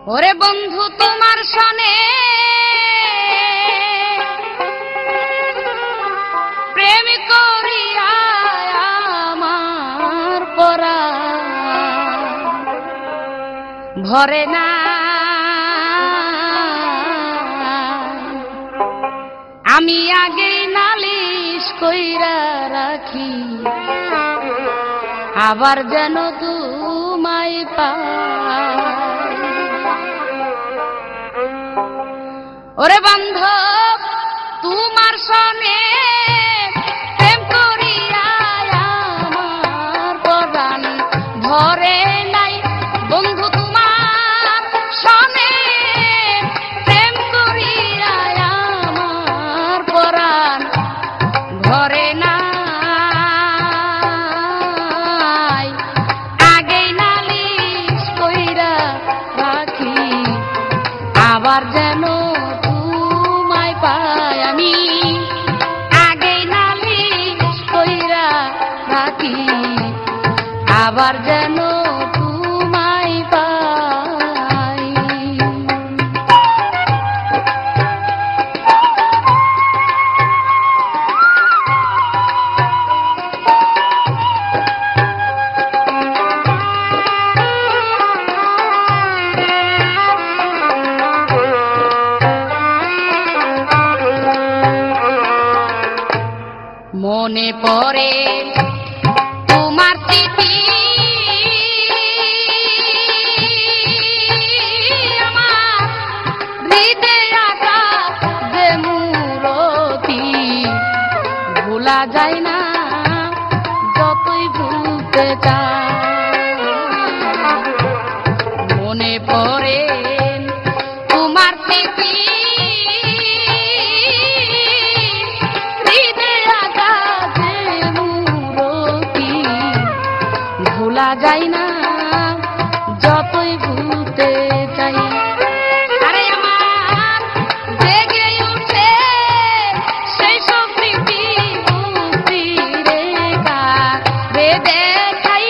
ওরে বন্ধু তোমার সনে প্রেম করিয়া আমার পরাণ ভরে না। আমি আগে নালিশ কইরা রাখি আবার যেন তোমায় পাই। ওরে বান্ধব তোমার সনে প্রেম করিয়া আমার পরাণ ভরে নাই। বন্ধু তোমার সনে প্রেম করিয়া আমার পরাণ ভরে নাই। আগেই নালিশ কইরা রাখি আবার যেন তোমায় পাই। আমি আগেই নালিশ কইরা রাখি আবার যেন তোমায় পাই। মনে পড়ে তোমার চিঠি আমার হৃদয়ে আঁকা যে মূরতি ভোলা যায় না যতই ভুলতে চাই। মনে পড়ে তোমার চিঠি ভোলা যায় না যতই ভুলতে চাই। আরে আমার জেগে উঠে সেই সব স্মৃতি বুঝি রে কারে দেখাই।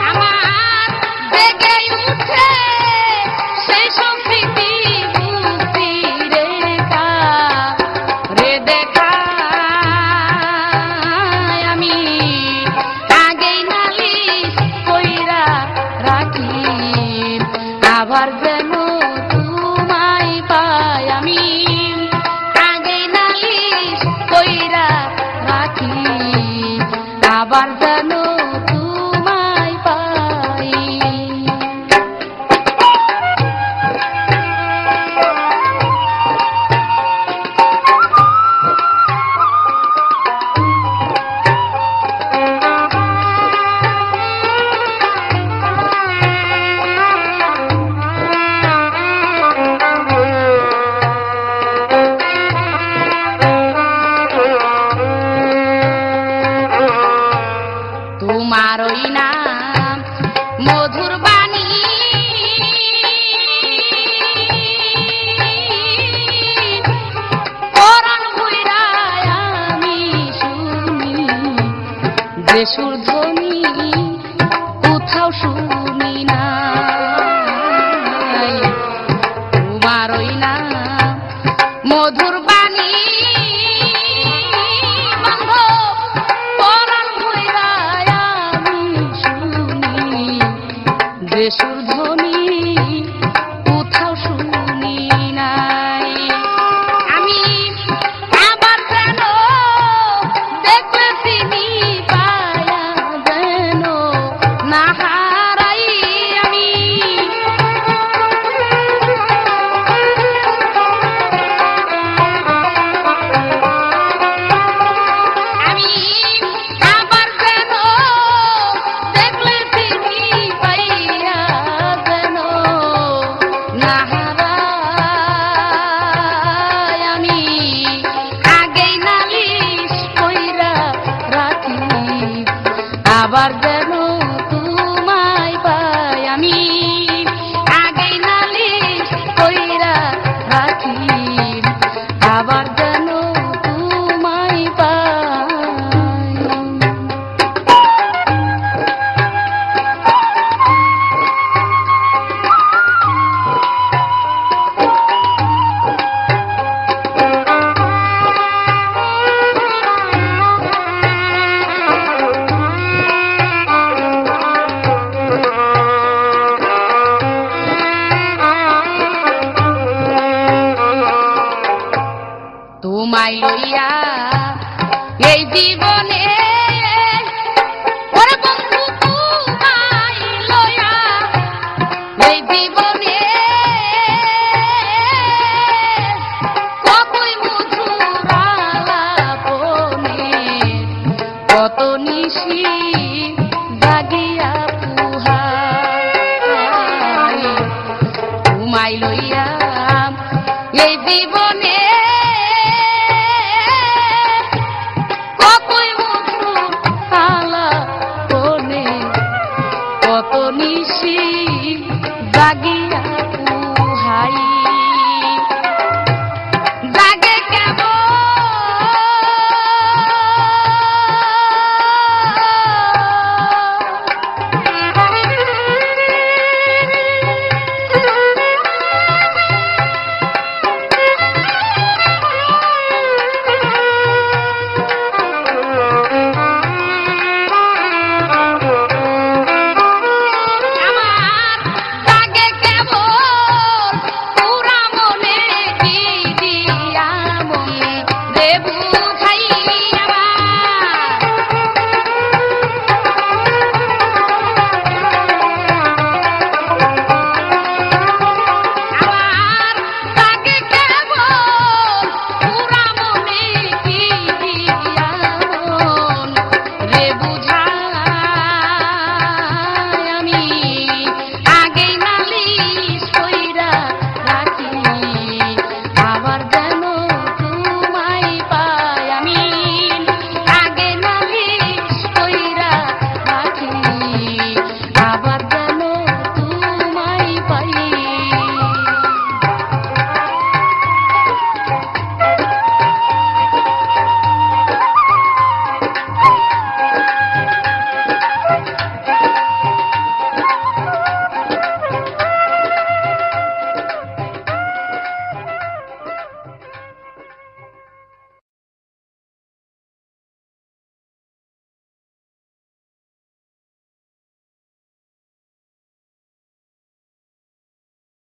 আমার জেগে উঠে সেই সব স্মৃতি আবার যেন তোমায় পাই। আমি আগে নালিশ কইরা রাখি আবার যেন তোমায় পাই। তোমার ওই নাম মধুর বাণী পরাণ ভুইরা আমি শুনি, যে সুর ধ্বনি কোথাও শুনি না। তোমার ওই নাম মধুর বাণী যে সুর ধ্বনি কোথাও শুনি নাই। আমি আবার যেন দেখলে চিনি পায়া যেন না হারাই। আমি আবার যেন দেখলে চিনি পাইয়া যেন না হারাই। আমি আগেই নালিশ কইরা রাখি আবার যেন তোমায় পাই। আমি আগেই নালিশ কইরা রাখি আবার যেন তোমায় লইয়া এই জীবনে